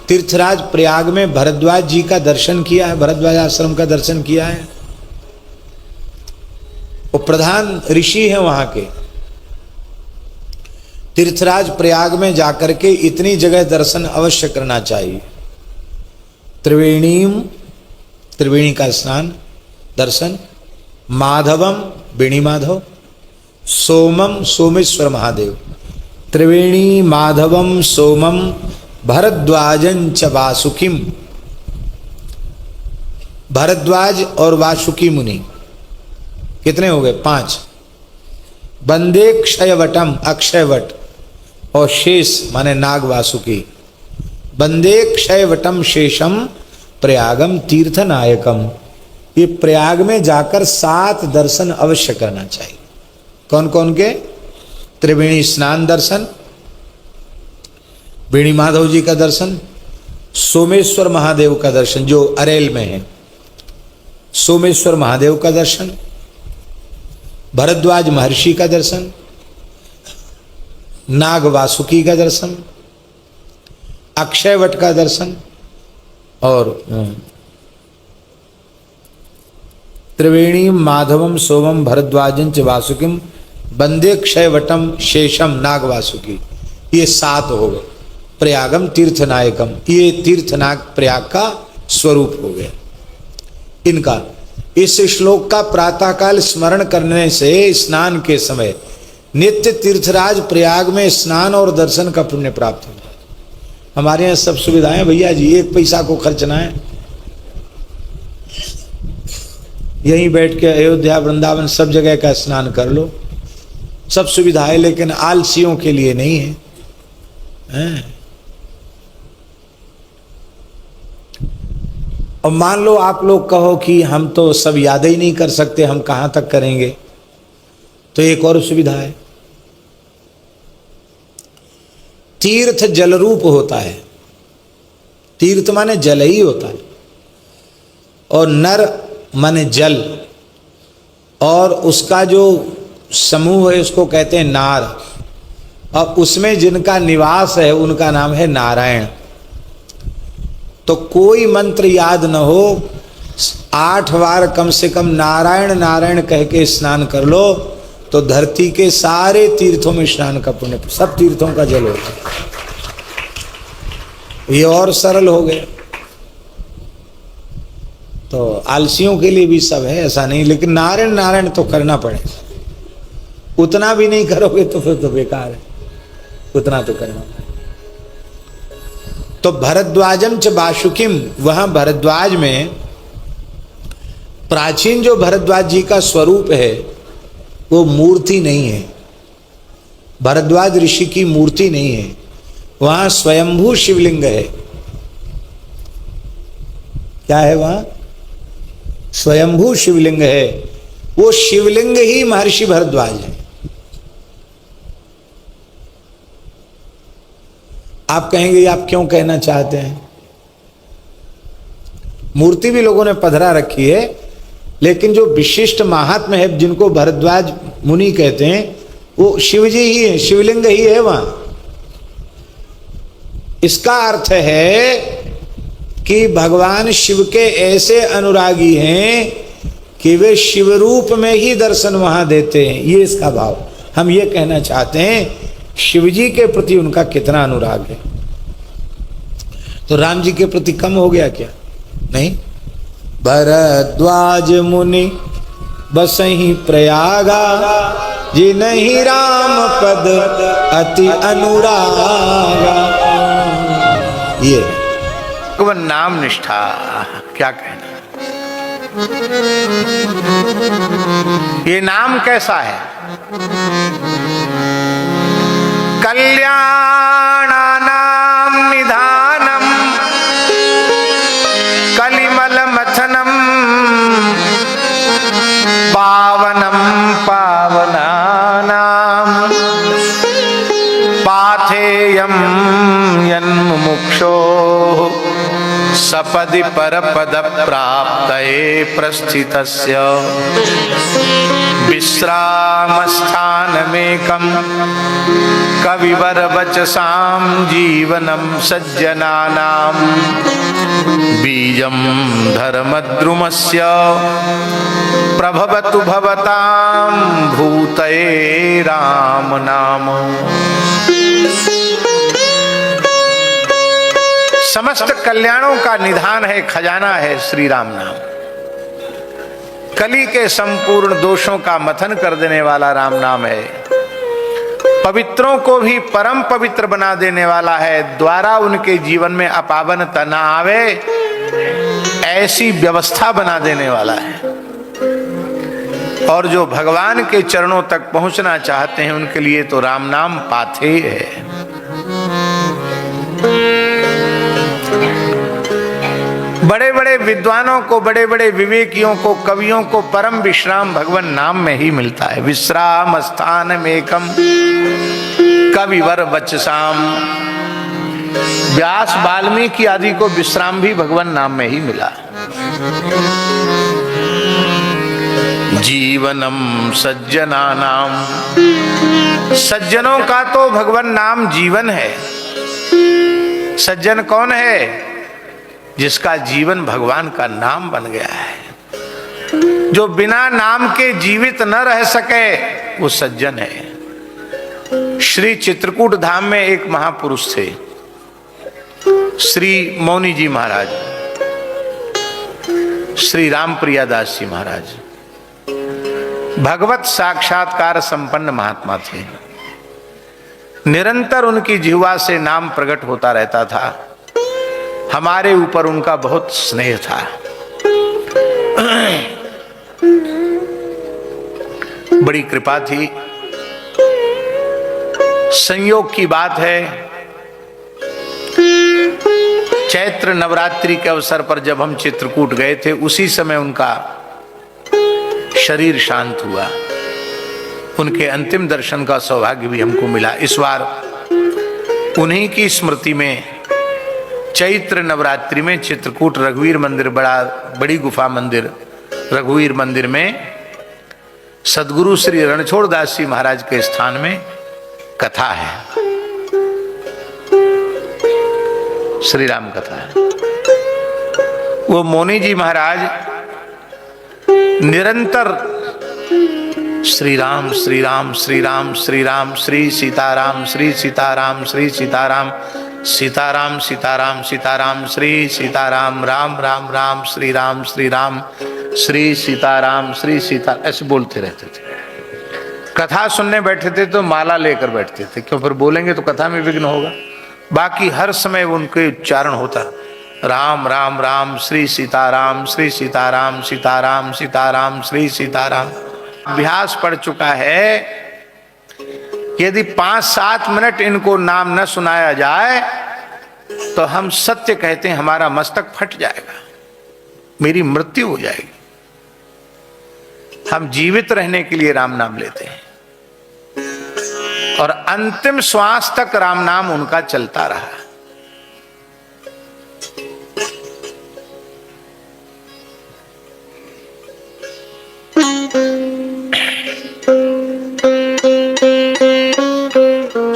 तीर्थराज प्रयाग में भरद्वाज जी का दर्शन किया है, भरद्वाज आश्रम का दर्शन किया है। वो प्रधान ऋषि हैं वहां के। तीर्थराज प्रयाग में जाकर के इतनी जगह दर्शन अवश्य करना चाहिए। त्रिवेणीम, त्रिवेणी का स्नान दर्शन, माधवम वेणी माधव, सोमम सोमेश्वर महादेव, त्रिवेणी माधवम सोमम भरद्वाजं च वासुकिम। भरद्वाज और वासुकी मुनि कितने हो गए? 5। बंदे क्षयवटम, अक्षयवट, और शेष माने नाग वासुकी। बंदे क्षयवटम शेषम प्रयागम तीर्थ नायकम। ये प्रयाग में जाकर 7 दर्शन अवश्य करना चाहिए। कौन कौन के? त्रिवेणी स्नान दर्शन, वेणी माधव जी का दर्शन, सोमेश्वर महादेव का दर्शन जो अरेल में है, सोमेश्वर महादेव का दर्शन, भरद्वाज महर्षि का दर्शन, नाग वासुकी का दर्शन, अक्षयवट का दर्शन, और त्रिवेणी माधवम सोमम भरद्वाजं च वासुकिम बंदे क्षयवटम शेषम नाग वासुकी। ये 7 हो गए। प्रयागम तीर्थनायकम, ये तीर्थनाग प्रयाग का स्वरूप हो गया इनका। इस श्लोक का प्रातःकाल स्मरण करने से स्नान के समय नित्य तीर्थराज प्रयाग में स्नान और दर्शन का पुण्य प्राप्त होता है। हमारे यहाँ सब सुविधाएं भैया जी, 1 पैसा को खर्चना है, यहीं बैठ के अयोध्या वृंदावन सब जगह का स्नान कर लो, सब सुविधा है, लेकिन आलसियों के लिए नहीं है, हैं? और मान लो आप लोग कहो कि हम तो सब याद ही नहीं कर सकते, हम कहां तक करेंगे, तो एक और सुविधा है। तीर्थ जल रूप होता है। तीर्थ माने जल ही होता है, और नर माने जल, और उसका जो समूह है उसको कहते हैं नार, और उसमें जिनका निवास है उनका नाम है नारायण। तो कोई मंत्र याद न हो, 8 बार कम से कम नारायण नारायण कह के स्नान कर लो, तो धरती के सारे तीर्थों में स्नान का पुण्य, सब तीर्थों का जल होता है। ये और सरल हो गया। तो आलसियों के लिए भी सब है, ऐसा नहीं, लेकिन नारायण नारायण तो करना पड़ेगा। उतना भी नहीं करोगे तो फिर तो बेकार है, उतना तो करना पड़ेगा। तो भरद्वाजम च वासुकिम, वहां भरद्वाज में प्राचीन जो भरद्वाज जी का स्वरूप है वो मूर्ति नहीं है, भरद्वाज ऋषि की मूर्ति नहीं है, वहां स्वयंभू शिवलिंग है। क्या है वहां? स्वयंभू शिवलिंग है। वो शिवलिंग ही महर्षि भरद्वाज है। आप कहेंगे आप क्यों कहना चाहते हैं? मूर्ति भी लोगों ने पधरा रखी है, लेकिन जो विशिष्ट महात्मा है जिनको भरद्वाज मुनि कहते हैं वो शिवजी ही है, शिवलिंग ही है वहां। इसका अर्थ है कि भगवान शिव के ऐसे अनुरागी हैं कि वे शिव रूप में ही दर्शन वहां देते हैं। ये इसका भाव। हम ये कहना चाहते हैं शिवजी के प्रति उनका कितना अनुराग है। तो राम जी के प्रति कम हो गया क्या? नहीं। भरद्वाज मुनि बसहि प्रयागा, जी नहीं राम पद अति अनुरागा। ये भगवान नाम निष्ठा, क्या कहना। ये नाम कैसा है? कल्याणानां निधानम कलिमल मथनम पावनम पावनानां पाथेयं यन्मुमुक्षो सपदि परपद प्राप्तये प्रस्थितस्य विश्रामस्थानमेकं कविवर वचसां जीवनम सज्जनानां बीजं धर्मद्रुमस्य प्रभवतु भवतां भूतये राम नाम। समस्त कल्याणों का निधान है, खजाना है श्री राम नाम। कली के संपूर्ण दोषों का मथन कर देने वाला राम नाम है। पवित्रों को भी परम पवित्र बना देने वाला है, द्वारा उनके जीवन में अपावनता न आवे ऐसी व्यवस्था बना देने वाला है। और जो भगवान के चरणों तक पहुंचना चाहते हैं उनके लिए तो राम नाम पाथे है। बड़े बड़े विद्वानों को, बड़े बड़े विवेकियों को, कवियों को परम विश्राम भगवान नाम में ही मिलता है। विश्राम स्थान मेकम कविवर वचसाम। व्यास वाल्मीकि आदि को विश्राम भी भगवान नाम में ही मिला। जीवनम सज्जनानाम, सज्जनों का तो भगवान नाम जीवन है। सज्जन कौन है? जिसका जीवन भगवान का नाम बन गया है। जो बिना नाम के जीवित न रह सके वो सज्जन है। श्री चित्रकूट धाम में एक महापुरुष थे, श्री मौनी जी महाराज, श्री राम प्रियादास जी महाराज। भगवत साक्षात्कार संपन्न महात्मा थे। निरंतर उनकी जिह्वा से नाम प्रकट होता रहता था। हमारे ऊपर उनका बहुत स्नेह था। बड़ी कृपा थी। संयोग की बात है, चैत्र नवरात्रि के अवसर पर जब हम चित्रकूट गए थे उसी समय उनका शरीर शांत हुआ। उनके अंतिम दर्शन का सौभाग्य भी हमको मिला। इस बार उन्हीं की स्मृति में चैत्र नवरात्रि में चित्रकूट रघुवीर मंदिर, बड़ी गुफा मंदिर रघुवीर मंदिर में सदगुरु श्री रणछोड़ दास जी महाराज के स्थान में कथा है, श्री राम कथा है। वो मौनी जी महाराज निरंतर श्री राम श्री राम श्री राम श्री राम श्री सीताराम श्री सीताराम श्री सीताराम सीताराम सीताराम सीताराम श्री सीताराम राम राम राम श्री राम श्री सीताराम श्री सीता ऐसे बोलते रहते थे। कथा सुनने बैठे थे तो माला लेकर बैठते थे, क्यों? फिर बोलेंगे तो कथा में विघ्न होगा। बाकी हर समय उनके उच्चारण होता राम राम राम श्री सीताराम सीताराम सीताराम श्री सीताराम। अभ्यास पड़ चुका है। यदि 5-7 मिनट इनको नाम न सुनाया जाए तो हम सत्य कहते हैं हमारा मस्तक फट जाएगा, मेरी मृत्यु हो जाएगी। हम जीवित रहने के लिए राम नाम लेते हैं और अंतिम श्वास तक राम नाम उनका चलता रहा।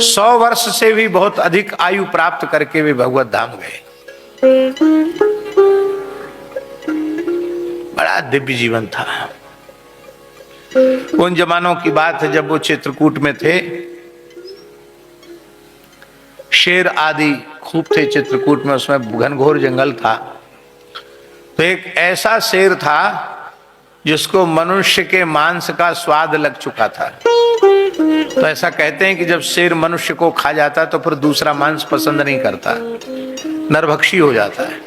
सौ वर्ष से भी बहुत अधिक आयु प्राप्त करके वे भगवत धाम गए। बड़ा दिव्य जीवन था। उन जमानों की बात है जब वो चित्रकूट में थे। शेर आदि खूब थे चित्रकूट में, उसमें घनघोर जंगल था। तो एक ऐसा शेर था जिसको मनुष्य के मांस का स्वाद लग चुका था। तो ऐसा कहते हैं कि जब शेर मनुष्य को खा जाता है तो फिर दूसरा मांस पसंद नहीं करता, नरभक्षी हो जाता है।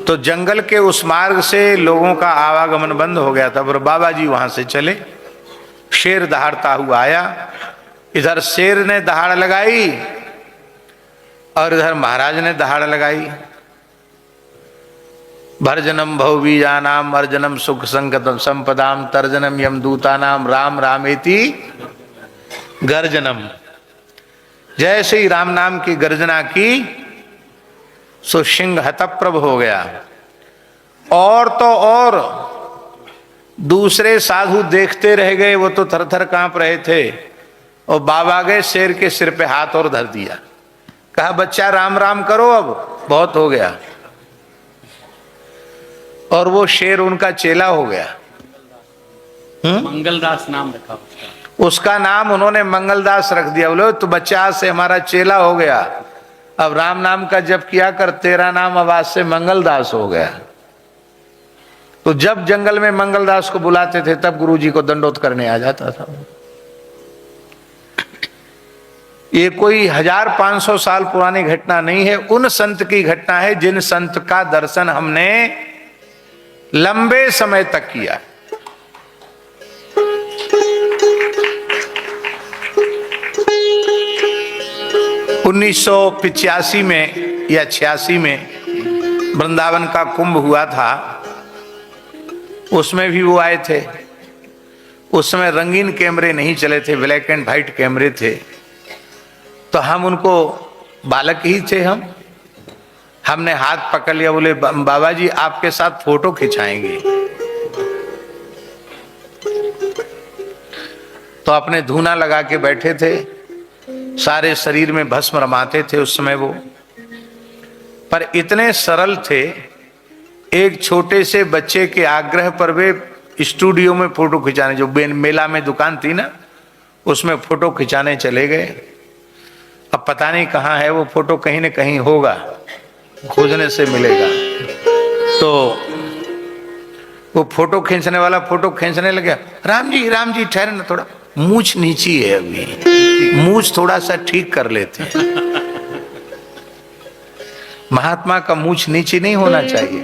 तो जंगल के उस मार्ग से लोगों का आवागमन बंद हो गया था। फिर बाबा जी वहां से चले। शेर दहाड़ता हुआ आया। इधर शेर ने दहाड़ लगाई और इधर महाराज ने दहाड़ लगाई। भर्जनम भवबीजानाम अर्जनम सुख संगतम संपदाम तर्जनम यमदूतानाम राम रामेति गर्जनम। जैसे ही राम नाम की गर्जना की सो सिंह हतप्रभ हो गया। और तो और दूसरे साधु देखते रह गए, वो तो थर थर कांप रहे थे। और बाबा गए, शेर के सिर पे हाथ और धर दिया, कहा बच्चा राम राम करो, अब बहुत हो गया। और वो शेर उनका चेला हो गया। मंगलदास नाम रखा उसका नाम उन्होंने मंगलदास रख दिया। बोले तो बच्चा आज से हमारा चेला हो गया, अब राम नाम का जप किया कर, तेरा नाम अब आज से मंगलदास हो गया। तो जब जंगल में मंगलदास को बुलाते थे तब गुरुजी को दंडोत करने आ जाता था। ये कोई 1500 साल पुरानी घटना नहीं है, उन संत की घटना है जिन संत का दर्शन हमने लंबे समय तक किया। उन्नीस 1985 में या 86 में वृंदावन का कुंभ हुआ था, उसमें भी वो आए थे। उस समय रंगीन कैमरे नहीं चले थे, ब्लैक एंड व्हाइट कैमरे थे। तो हम उनको, बालक ही थे हमने हाथ पकड़ लिया, बोले बाबा जी आपके साथ फोटो खिंचाएंगे। तो अपने धूना लगा के बैठे थे, सारे शरीर में भस्म रमाते थे उस समय वो, पर इतने सरल थे। एक छोटे से बच्चे के आग्रह पर वे स्टूडियो में फोटो खिंचाने, जो मेला में दुकान थी ना, उसमें फोटो खिंचाने चले गए। अब पता नहीं कहाँ है वो फोटो, कहीं न कहीं होगा, खोजने से मिलेगा। तो वो फोटो खींचने वाला फोटो खींचने लगा, राम जी ठहरे ना, थोड़ा मूछ नीची है, अभी मूछ थोड़ा सा ठीक कर लेते हैं। महात्मा का मूछ नीची नहीं होना चाहिए।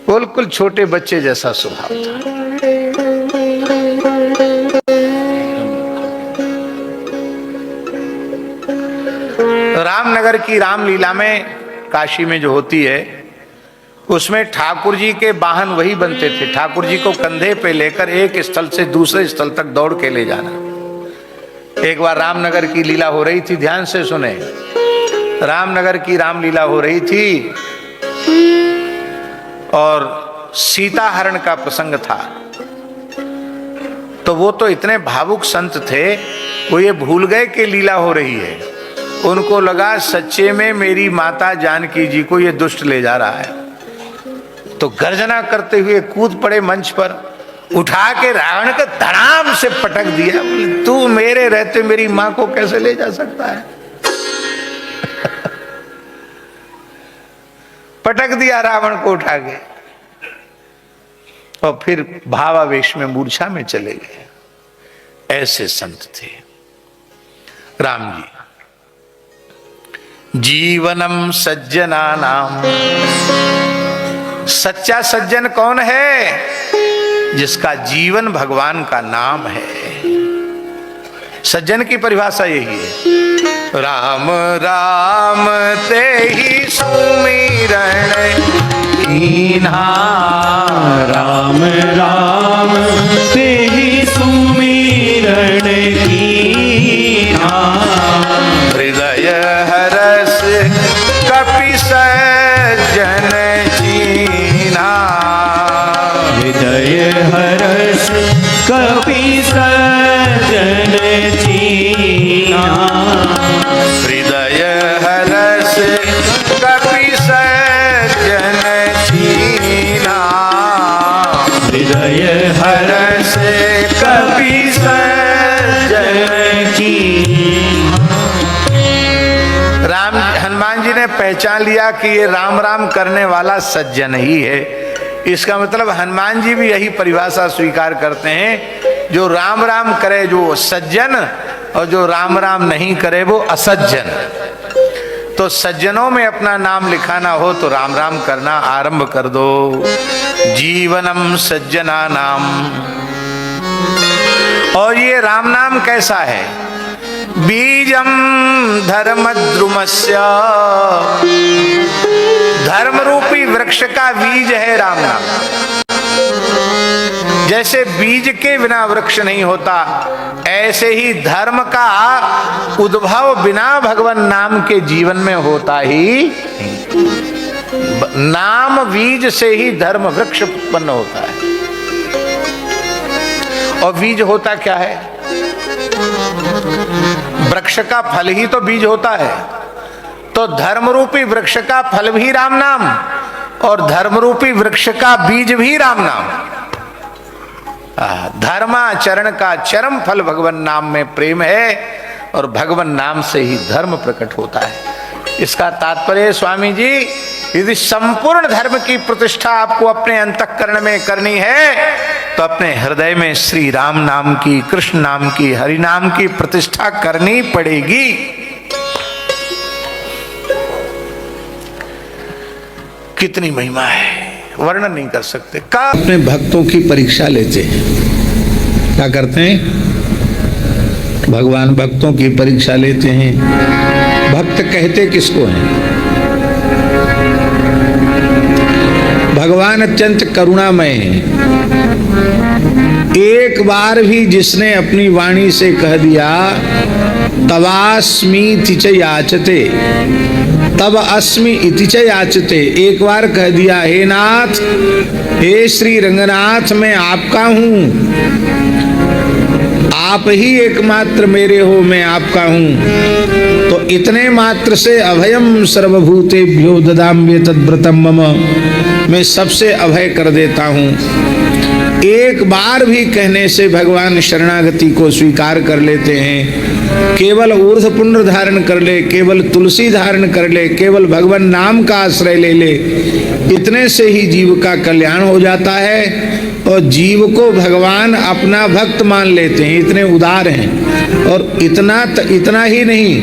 बिल्कुल छोटे बच्चे जैसा स्वभाव था। रामनगर की रामलीला में, काशी में जो होती है, उसमें ठाकुर जी के वाहन वही बनते थे। ठाकुर जी को कंधे पे लेकर एक स्थल से दूसरे स्थल तक दौड़ के ले जाना। एक बार रामनगर की लीला हो रही थी, ध्यान से सुने, रामनगर की रामलीला हो रही थी और सीता हरण का प्रसंग था। तो वो तो इतने भावुक संत थे, वो ये भूल गए कि लीला हो रही है। उनको लगा सच्चे में मेरी माता जानकी जी को ये दुष्ट ले जा रहा है। तो गर्जना करते हुए कूद पड़े मंच पर, उठा के रावण को धड़ाम से पटक दिया। तू मेरे रहते मेरी मां को कैसे ले जा सकता है? पटक दिया रावण को उठा के, और फिर भावावेश में मूर्छा में चले गए। ऐसे संत थे राम जी। जीवनम सज्जना नाम, सच्चा सज्जन कौन है? जिसका जीवन भगवान का नाम है। सज्जन की परिभाषा यही है, राम राम ते ही सुमिरन कीन्हा, राम राम ते ही सुमिरन कीन्हा, हृदय हरस कपि सज्जन चीन्हा, हृदय हरस कपि सज्जन चीन्हा, हृदय हरस कपि सज्जन चीन्हा, हृदय हरस कपि सज्जन चीन्हा। राम हनुमान जी ने पहचान लिया कि ये राम राम करने वाला सज्जन ही है। इसका मतलब हनुमान जी भी यही परिभाषा स्वीकार करते हैं, जो राम राम करे जो सज्जन, और जो राम राम नहीं करे वो असज्जन। तो सज्जनों में अपना नाम लिखाना हो तो राम राम करना आरंभ कर दो। जीवनम सज्जना नाम। और ये राम नाम कैसा है? बीजम धर्म द्रुमस्य, धर्म रूपी वृक्ष का बीज है राम नाम। जैसे बीज के बिना वृक्ष नहीं होता, ऐसे ही धर्म का उद्भव बिना भगवान नाम के जीवन में होता ही नहीं। नाम बीज से ही धर्म वृक्ष उत्पन्न होता है। और बीज होता क्या है? वृक्ष का फल ही तो बीज होता है, तो धर्म रूपी वृक्ष का फल भी राम नाम और धर्म रूपी वृक्ष का बीज भी राम नाम। धर्माचरण का चरम फल भगवान नाम में प्रेम है और भगवान नाम से ही धर्म प्रकट होता है। इसका तात्पर्य स्वामी जी, यदि संपूर्ण धर्म की प्रतिष्ठा आपको अपने अंतःकरण में करनी है तो अपने हृदय में श्री राम नाम की, कृष्ण नाम की, हरि नाम की प्रतिष्ठा करनी पड़ेगी। कितनी महिमा है, वर्णन नहीं कर सकते। का अपने भक्तों की परीक्षा लेते हैं। क्या करते हैं? भगवान भक्तों की परीक्षा लेते हैं। भक्त कहते किसको हैं? भगवान अत्यंत करुणामय है। एक बार भी जिसने अपनी वाणी से कह दिया तवास्मी तिच याचते, तब अस्मि इति च याचते, एक बार कह दिया हे नाथ, हे श्री रंगनाथ, मैं आपका हूं, आप ही एकमात्र मेरे हो, मैं आपका हूं, तो इतने मात्र से अभयम सर्वभूतेभ्यो ददाम्ये तद्व्रतम मम, मैं सबसे अभय कर देता हूं। एक बार भी कहने से भगवान शरणागति को स्वीकार कर लेते हैं। केवल ऊर्ध्व पुण्य धारण कर ले, केवल तुलसी धारण कर ले, केवल भगवान नाम का आश्रय ले ले, इतने से ही जीव का कल्याण हो जाता है और जीव को भगवान अपना भक्त मान लेते हैं। इतने उदार हैं। और इतना ही नहीं,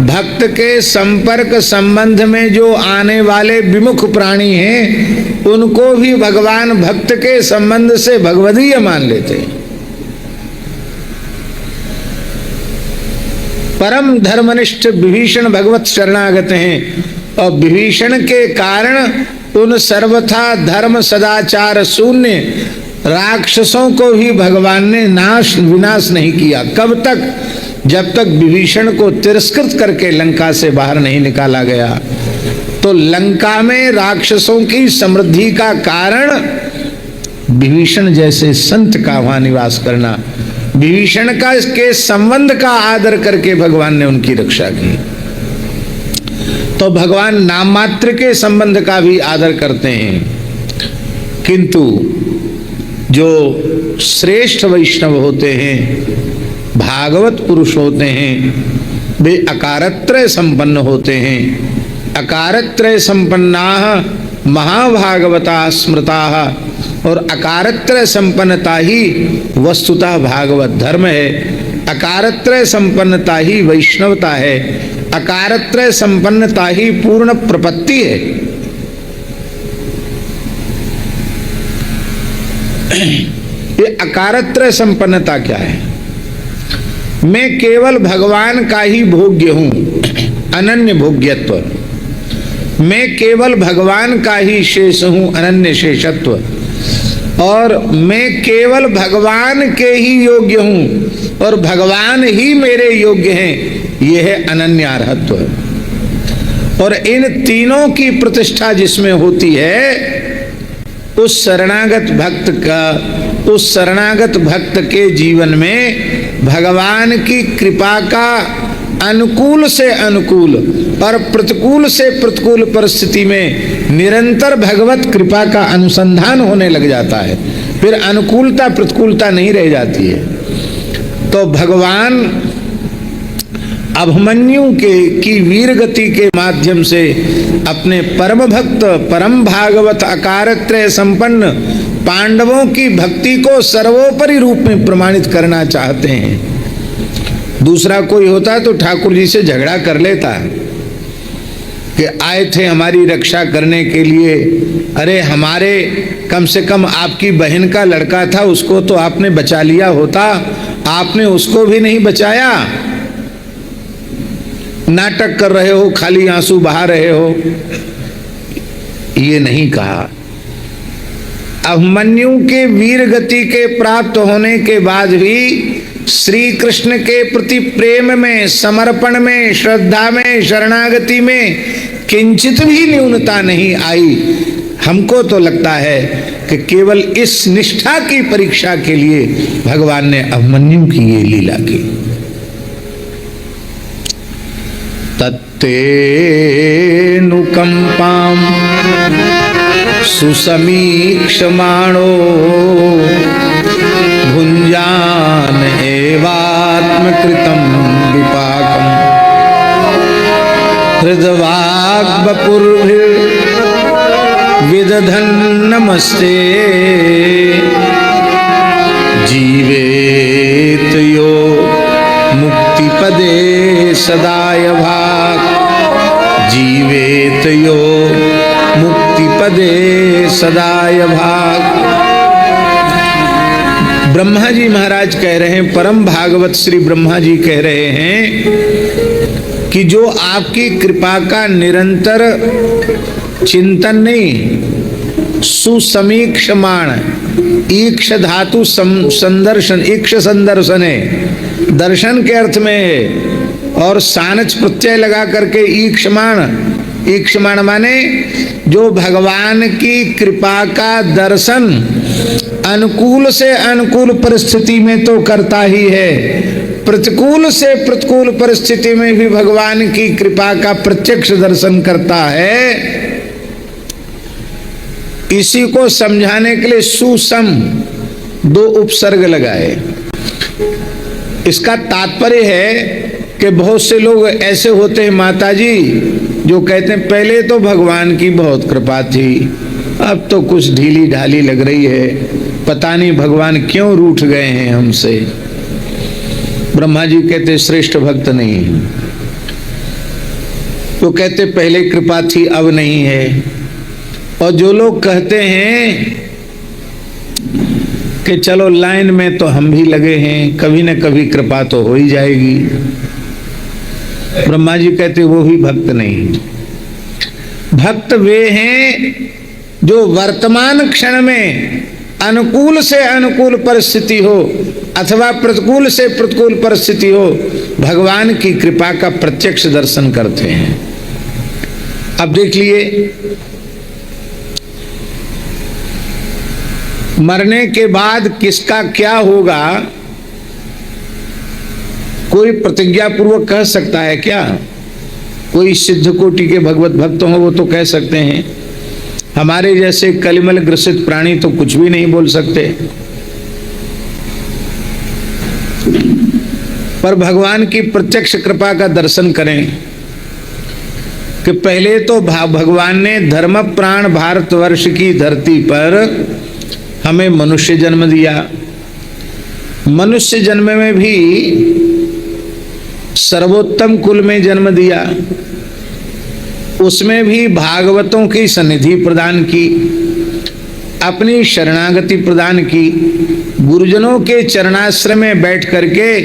भक्त के संपर्क संबंध में जो आने वाले विमुख प्राणी हैं उनको भी भगवान भक्त के संबंध से भगवदीय मान लेते हैं। परम धर्मनिष्ठ विभीषण भगवत शरणागत हैं और विभीषण के कारण उन सर्वथा धर्म सदाचार शून्य राक्षसों को भी भगवान ने विनाश नहीं किया। कब तक? जब तक विभीषण को तिरस्कृत करके लंका से बाहर नहीं निकाला गया। तो लंका में राक्षसों की समृद्धि का कारण विभीषण जैसे संत का वहां निवास करना, विभीषण का इसके संबंध का आदर करके भगवान ने उनकी रक्षा की। तो भगवान नाम मात्र के संबंध का भी आदर करते हैं, किंतु जो श्रेष्ठ वैष्णव होते हैं, भागवत पुरुष होते हैं, वे अकारत्रय संपन्न होते हैं। अकारत्रय संपन्नाः महाभागवता स्मृताः, और अकारत्रय संपन्नता ही वस्तुतः भागवत धर्म है। अकारत्रय संपन्नता ही वैष्णवता है। अकारत्रय संपन्नता ही पूर्ण प्रपत्ति है। ये अकारत्रय संपन्नता क्या है? मैं केवल भगवान का ही भोग्य हूं, अनन्य भोग्यत्व। मैं केवल भगवान का ही शेष हूं, अनन्य शेषत्व। और मैं केवल भगवान के ही योग्य हूं और भगवान ही मेरे योग्य हैं, यह है अनन्य अर्हत्व। और इन तीनों की प्रतिष्ठा जिसमें होती है, उस शरणागत भक्त के जीवन में भगवान की कृपा का अनुकूल से अनुकूल और प्रतिकूल से प्रतिकूल परिस्थिति में निरंतर भगवत कृपा का अनुसंधान होने लग जाता है। फिर अनुकूलता प्रतिकूलता नहीं रह जाती है। तो भगवान अभिमन्यु की वीर गति के माध्यम से अपने परम भक्त, परम भागवत, अकारत्रय संपन्न पांडवों की भक्ति को सर्वोपरि रूप में प्रमाणित करना चाहते हैं। दूसरा कोई होता तो ठाकुर जी से झगड़ा कर लेता कि आए थे हमारी रक्षा करने के लिए, अरे हमारे कम से कम आपकी बहन का लड़का था, उसको तो आपने बचा लिया होता, आपने उसको भी नहीं बचाया। नाटक कर रहे हो, खाली आंसू बहा रहे हो, ये नहीं कहा। अभिमन्यु के वीर गति के प्राप्त होने के बाद भी श्री कृष्ण के प्रति प्रेम में, समर्पण में, श्रद्धा में, शरणागति में किंचित भी न्यूनता नहीं आई। हमको तो लगता है कि केवल इस निष्ठा की परीक्षा के लिए भगवान ने अभिमन्यु की ये लीला की। तत्तेऽनुकंपां सुसमीक्षमाणो भुञ्जान एवात्मकृतं विपाकम् हृद्वाग्वपुर्भिर्विदधन् नमस्ते जीवेत यो मुक्तिपदे सदाय भाग जीवेत यो मुक्तिपदे सदाय भाग। ब्रह्मा जी महाराज कह रहे हैं, परम भागवत श्री ब्रह्मा जी कह रहे हैं कि जो आपकी कृपा का निरंतर चिंतन नहीं, सुसमीक्षमाण, ईक्ष धातु संदर्शन, ईक्ष संदर्शन है, दर्शन के अर्थ में है, और सानच प्रत्यय लगा करके ईक्षमाण, ईक्षमाण माने जो भगवान की कृपा का दर्शन अनुकूल से अनुकूल परिस्थिति में तो करता ही है, प्रतिकूल से प्रतिकूल परिस्थिति में भी भगवान की कृपा का प्रत्यक्ष दर्शन करता है। इसी को समझाने के लिए सुसम दो उपसर्ग लगाए। इसका तात्पर्य है कि बहुत से लोग ऐसे होते हैं माताजी जो कहते हैं पहले तो भगवान की बहुत कृपा थी, अब तो कुछ ढीली ढाली लग रही है, पता नहीं भगवान क्यों रूठ गए हैं हमसे। ब्रह्मा जी कहते श्रेष्ठ भक्त नहीं है, वो कहते पहले कृपा थी अब नहीं है। और जो लोग कहते हैं कि चलो लाइन में तो हम भी लगे हैं, कभी न कभी कृपा तो हो ही जाएगी, ब्रह्मा जी कहते वो भी भक्त नहीं। भक्त वे हैं जो वर्तमान क्षण में अनुकूल से अनुकूल परिस्थिति हो अथवा प्रतिकूल से प्रतिकूल परिस्थिति हो, भगवान की कृपा का प्रत्यक्ष दर्शन करते हैं। अब देख लिए, मरने के बाद किसका क्या होगा कोई प्रतिज्ञा पूर्वक कह सकता है क्या? कोई सिद्ध कोटि के भगवत भक्त हो वो तो कह सकते हैं, हमारे जैसे कलिमल ग्रसित प्राणी तो कुछ भी नहीं बोल सकते। पर भगवान की प्रत्यक्ष कृपा का दर्शन करें कि पहले तो भगवान ने धर्म प्राण भारतवर्ष की धरती पर हमें मनुष्य जन्म दिया। मनुष्य जन्म में भी सर्वोत्तम कुल में जन्म दिया, उसमें भी भागवतों की सन्निधि प्रदान की, अपनी शरणागति प्रदान की, गुरुजनों के चरणाश्रय में बैठ करके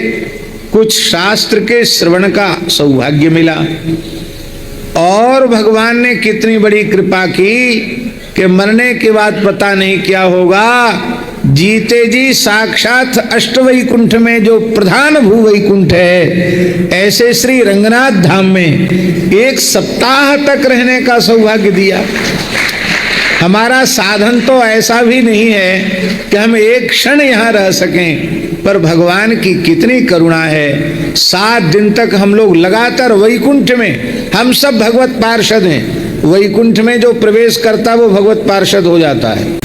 कुछ शास्त्र के श्रवण का सौभाग्य मिला। और भगवान ने कितनी बड़ी कृपा की कि मरने के बाद पता नहीं क्या होगा, जीते जी साक्षात अष्टवैकुंठ में जो प्रधान भूवैकुंठ है, ऐसे श्री रंगनाथ धाम में 1 सप्ताह तक रहने का सौभाग्य दिया। हमारा साधन तो ऐसा भी नहीं है कि हम एक क्षण यहाँ रह सकें, पर भगवान की कितनी करुणा है। 7 दिन तक हम लोग लगातार वैकुंठ में, हम सब भगवत पार्षद हैं, वैकुंठ में जो प्रवेश करता वो भगवत पार्षद हो जाता है।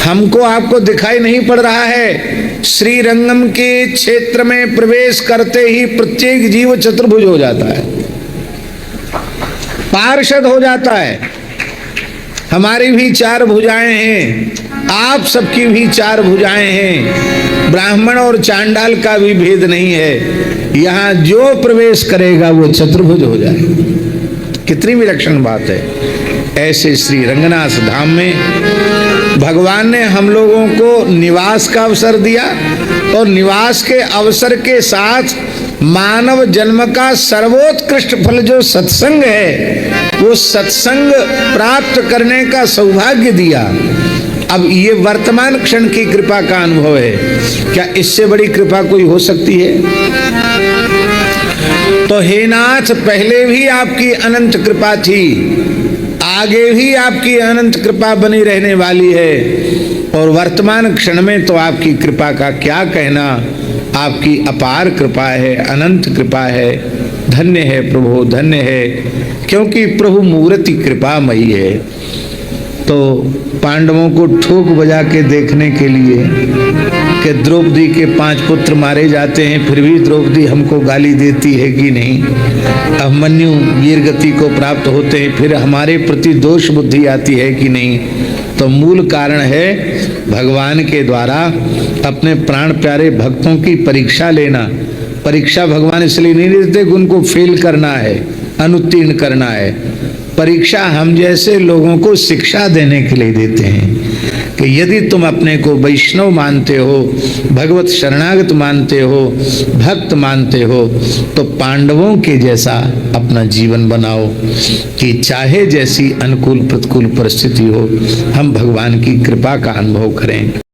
हमको आपको दिखाई नहीं पड़ रहा है, श्री रंगम के क्षेत्र में प्रवेश करते ही प्रत्येक जीव चतुर्भुज हो जाता है, पार्षद हो जाता है। हमारी भी 4 भुजाएं हैं, आप सबकी भी 4 भुजाएं हैं, ब्राह्मण और चांडाल का भी भेद नहीं है। यहाँ जो प्रवेश करेगा वो चतुर्भुज हो जाएगा। कितनी विलक्षण बात है। ऐसे श्री रंगनाथ धाम में भगवान ने हम लोगों को निवास का अवसर दिया, और निवास के अवसर के साथ मानव जन्म का सर्वोत्कृष्ट फल जो सत्संग है, वो सत्संग प्राप्त करने का सौभाग्य दिया। अब ये वर्तमान क्षण की कृपा का अनुभव है, क्या इससे बड़ी कृपा कोई हो सकती है? तो हे नाथ, पहले भी आपकी अनंत कृपा थी, आगे भी आपकी अनंत कृपा बनी रहने वाली है, और वर्तमान क्षण में तो आपकी कृपा का क्या कहना, आपकी अपार कृपा है, अनंत कृपा है। धन्य है प्रभु, धन्य है, क्योंकि प्रभु मूर्ति कृपामयी है। तो पांडवों को ठोक बजा के देखने के लिए कि द्रौपदी के 5 पुत्र मारे जाते हैं, फिर भी द्रौपदी हमको गाली देती है कि नहीं, अभिमन्यु वीर गति को प्राप्त होते हैं, फिर हमारे प्रति दोष बुद्धि आती है कि नहीं। तो मूल कारण है भगवान के द्वारा अपने प्राण प्यारे भक्तों की परीक्षा लेना। परीक्षा भगवान इसलिए नहीं देते कि उनको फेल करना है, अनुत्तीर्ण करना है। परीक्षा हम जैसे लोगों को शिक्षा देने के लिए देते हैं कि यदि तुम अपने को वैष्णव मानते हो, भगवत शरणागत मानते हो, भक्त मानते हो, तो पांडवों के जैसा अपना जीवन बनाओ कि चाहे जैसी अनुकूल प्रतिकूल परिस्थिति हो, हम भगवान की कृपा का अनुभव करें।